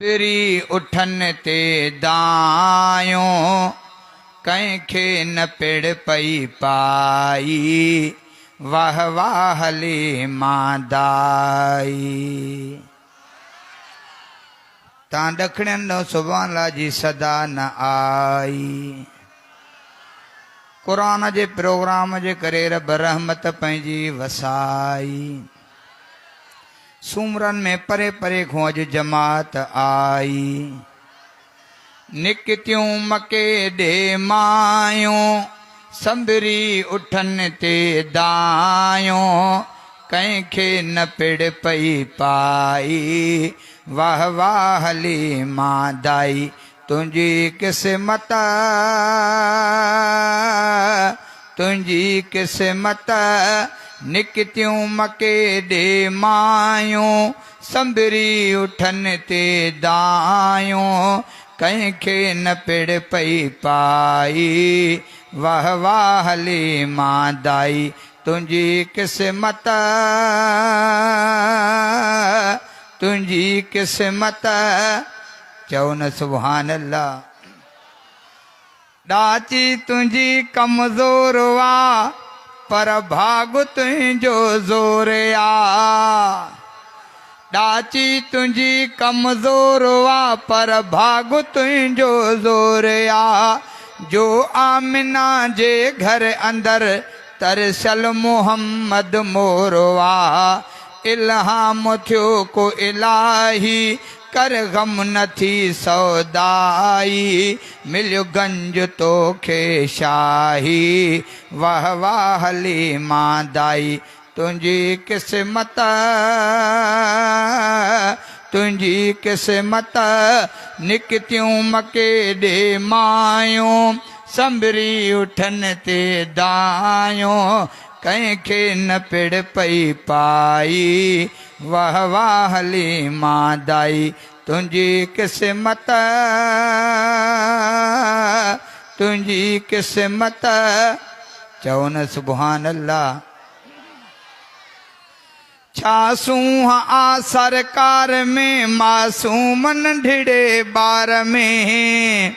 पिरी उठन ते दायों कंहिंखे न पिड़ पई पाई वाह वाह ले मादाई। तां ॾखणनि ॾों सुभाणे अल्लाह जी सदा न आई। क़ुरान जे प्रोग्राम जे करे रब रहमत पंहिंजी वसाई। सूमरन में परे परे खां अॼु जमात आई। निकितियूं मके ॾे मायूं संभरी उठनि ते दायूं कंहिंखे न पिड़ पई पाई वाह वाह हली मादाई। तुंहिंजी क़िस्मत तुंहिंजी क़िस्मत निकितियूं मके ॾे मायूं संभरी उठनि ते दायूं कंहिंखे न पिड़ पई पाई वाह वाह हली मादाई। तुंहिंजी क़िस्मत तुंहिंजी क़िस्मत चओ न सुभान अल्लाह। ॾाची तुंहिंजी कमज़ोर वा पर भाग तुंहिंजो ज़ोर आ। ॾाची तुंहिंजी कमज़ोर वा पर भाग तुंहिंजो ज़ोर आ। जो आमिना जे घर अंदर तरसल मोहम्मद मोरवा इल्हाम थियो को इलाही कर गम न थी सौदाई मिलियो गंज तोखे शाही वाह वाह हली मादाई। तुंहिंजी क़िस्मत तुंहिंजी क़िस्मत निकितियूं मके ॾे मायूं संभरी उठनि ते दायूं कंहिंखे न पिड़ पई पाई वाह वाह हली मादाई। तुंहिंजी क़िस्मत तुंहिंजी क़िस्मत चओ न सुभान अल्लाह। छा सूंह आ सरकार में मासूम नंढड़े ॿार में।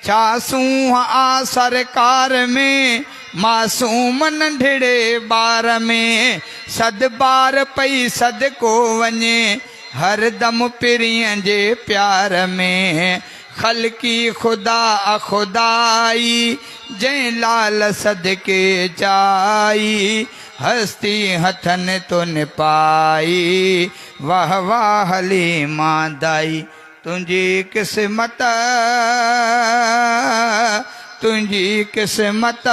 छा सूंह आ सरकार में मासूम नंढड़े ॿार में। सद बार पई सदको वञे हरदम पिरीअ जे प्यार में। ख़ल्क़ी ख़ुदा खुदाई जंहिं लाल सदके चाई हस्ती हथनि तो निपाई वाह वाह हली मादाई। तुंहिंजी क़िस्मत तुंहिंजी क़िस्मत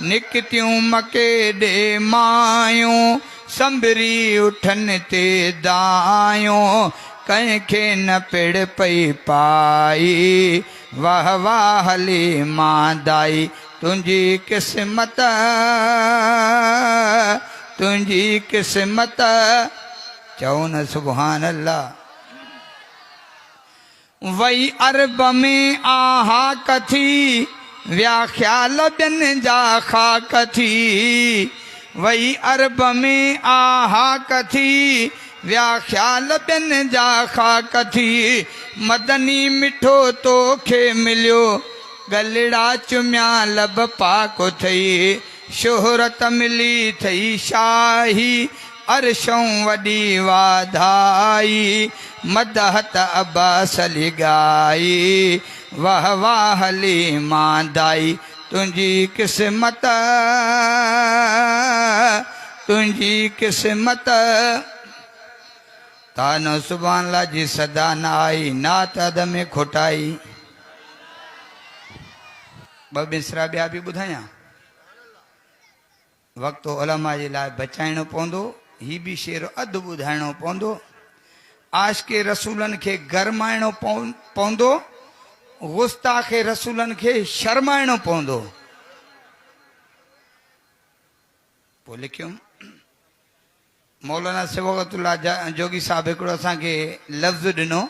निकितियूं मके ॾे मायूं संभरी उठनि ते दायूं कंहिंखे न पिड़ पई पाई वाह वाह हली मादाई। तुंहिंजी क़िस्मत तुंहिंजी क़िस्मत चओ न सुभान अल्लाह। वही अरब में आहा कथी व्या ख्याल ॿियनि जा ख़ाक थी। वही अरब में आहा कथी व्या ख्याल ॿियनि जा ख़ाक थी। मदनी मिठो तोखे मिलियो गलड़ा चुमिया लब पाक थई। शोहरत मिली थई शाही अर्शों वॾी वाधाई मदहत अब्बास लिगाई वाह वाह हली मादाई। तुंहिंजी क़िस्मत तुंहिंजी क़िस्मत तानो सुभान अल्लाह जी सदा न आई नात अद में खोटाई। ॿ मिसरा ॿिया बि ॿुधायां। वक़्तु उलमा जे लाइ बचाइणो पवंदो। ही बि शेर अधु ॿुधाइणो पवंदो। आशिक़े रसूलनि खे गरमाइणो पवंदो। गुस्ताखे रसूलनि खे शर्माइणो पवंदो। पोइ लिखियुमि मौलाना सिबगतुल्लाह जोगी साहिबु हिकिड़ो असांखे लफ़्ज़ ॾिनो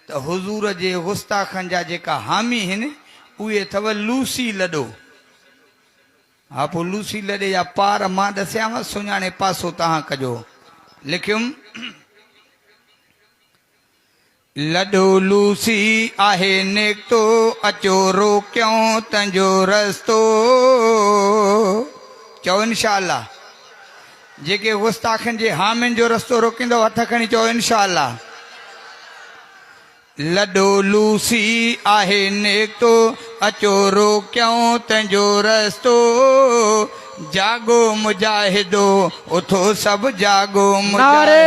त हुज़ूर जे गुस्ताखनि जा जेका हामी आहिनि उहे अथव लूसी लॾो। हा पोइ लूसी लॾे जा पार मां ॾसियांव सुञाणे पासो तव्हां कजो। लिखियुमि लॾो लूसी आहे निकितो अचो रोकियूं तंहिंजो रस्तो चओ इंशाअल्लाह जेके गुस्ताखनि जे हामियुनि जो रस्तो रोकींदो हथ खणी चओ इंशाअल्लाह लॾो लूसी आहे निकितो अचो रोकियूं तंहिंजो रस्तो जागो मुजाहिदो उथो सभु जागो नारे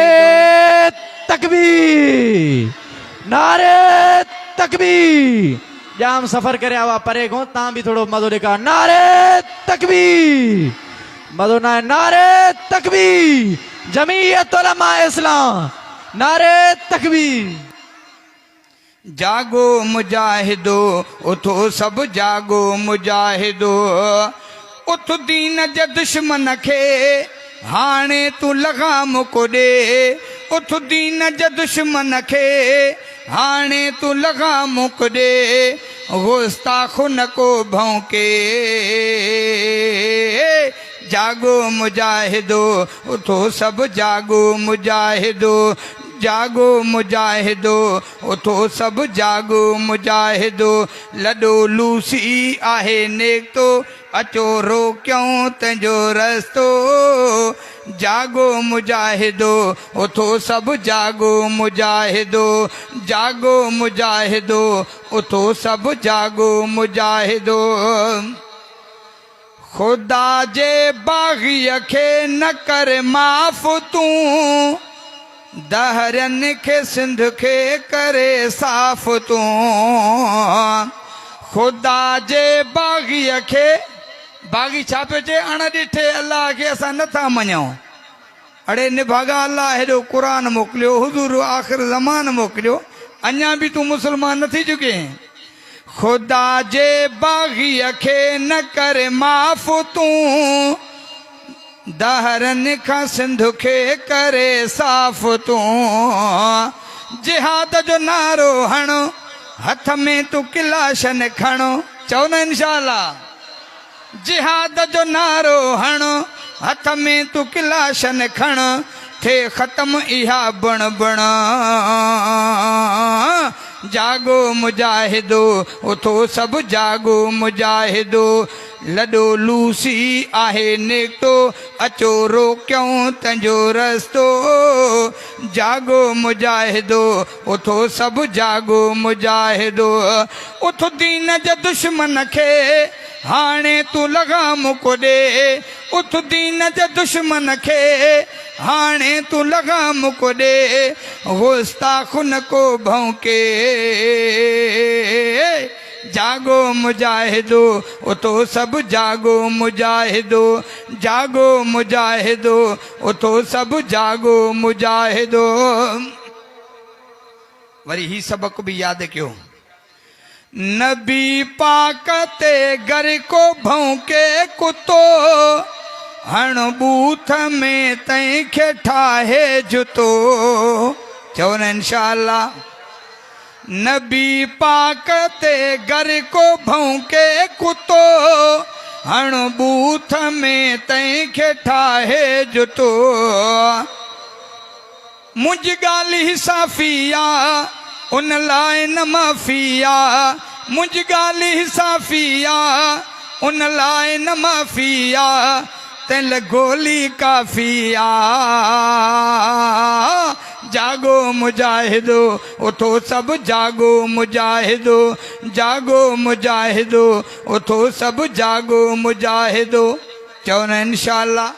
तकबीर नारे तकबीर जाम सफर करे आवा परे को ता भी थोड़ो मज़ो ॾेखार नारे तकबीर मज़ो ना है नारे तकबीर जमीयत उलमा इस्लाम नारे तकबीर जागो मुजाहिदो उथो सभु जागो मुजाहिदो उथ दीन जे दुश्मन खे हाणे तूं लगाम को ॾे उथ दीन जे दुश्मन खे हाणे तूं लगाम को ॾे गुस्ताखो न को भौंके जागो मुजाहिदो उथो सभु जागो मुजाहिदो जागो मुजाहिदो उथो सभु जागो मुजाहिदो लॾो लूसी आहे निकितो अचो रोकियूं तंहिंजो रस्तो जागो मुजाहिदो उथो सभु जागो मुजाहिदो जागो मुजाहिदो उथो सभु जागो मुजाहिदो खुदा जे बाग़ीअ खे न कर माफ़ तूं दहरनि खे सिंध खे करे साफ़ तूं खुदा जे बाग़ीअ खे बाग़ी छा पियो चए अण ॾिठे अलाह खे असां नथा मञूं अड़े निभागा अलाह हेॾो क़ुर मोकिलियो हुज़ूर आख़िर ज़मान मोकिलियो अञा बि तूं मुस्लमान नथी चुके खुदा जे बाग़ीअ खे न कर माफ़ तूं दहरनि खां सिंध खे करे साफ़ तूं जिहाद जो नारो हणो हथ में तूं किलाशन खणो चओ न इंशाअल्लाह जिहाद जो नारो हणो हथ में तूं किलाशन खण थे ख़त्म इहा बण बण जागो मुजाहिदो उथो सभु जागो मुजाहिदो लॾो लूसी आहे निकितो अचो रोकियूं तंहिंजो रस्तो जागो मुजाहिदो उथो सभु जागो मुजाहिदो उथ दीन जे दुश्मन खे हाणे तूं लगाम को ॾे उथ दीन जे दुश्मन खे हाणे तूं लगाम को ॾे गुस्ताखो न को भौंके जागो मुजाहिदो उथो सभु जागो मुजाहिदो जागो मुजाहिदो उथो सभु जागो मुजाहिदो वरी ही सबक बि यादि कयो नबी पाक ते घर को भौंके कुतो हण बूथ में तंहिंखे ठाहे जुतो चओ न इंशाअल्लाह नबी पाक ते घर को भौंके कुतो हण बूथ में तंहिंखे ठाहे जुतो मुंहिंजी ॻाल्हि साफ़िया उन लाइ न माफ़िया मुंहिंजी ॻाल्हि साफ़िया उन लाइ न माफ़िया तेल गोली काफ़िया जागो मुजाहिदो उथो सभु जागो मुजाहिदो जागो मुजाहिदो उथो सभु जागो मुजाहिदो चओ न इंशाअल्लाह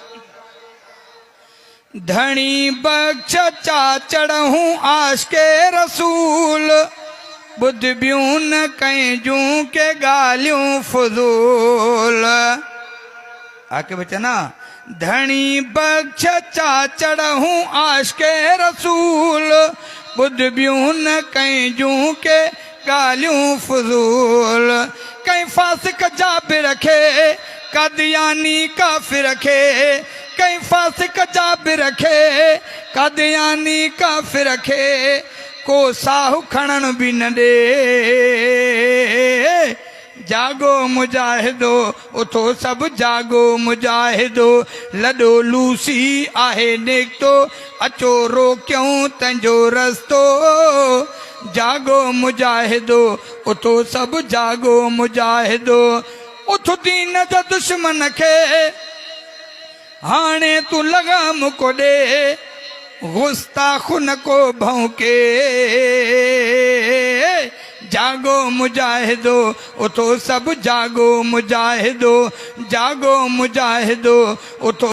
धणी बख्श चा चढ़ूं आशिक़े रसूल ॿुध ॿियूं न कंहिंजूं के ॻाल्हियूं फुज़ूल आके बचना धणी बख्श चा चढ़ूं आशिक़े रसूल ॿुध ॿियूं न कंहिंजूं के ॻाल्हियूं फुज़ूल कंहिं फासिक जाबिर खे कादियानी काफ़िर खे कई फासिक जाबिर खे कादियानी काफ़िर खे को साहु खणण बि न ॾे जागो मुजाहिदो उथो सभु जागो मुजाहिदो लॾो लूसी आहे निकितो अचो रोकियूं तंहिंजो रस्तो जागो मुजाहिदो उथो सभु जागो मुजाहिदो उथ दीन जा दुश्मन खे हाणे तू लगाम को दे गुस्ताखुन को भौंके जागो मुजाहिदो उथो सभु जागो मुजाहिदो जागो मुजाहिदो उथो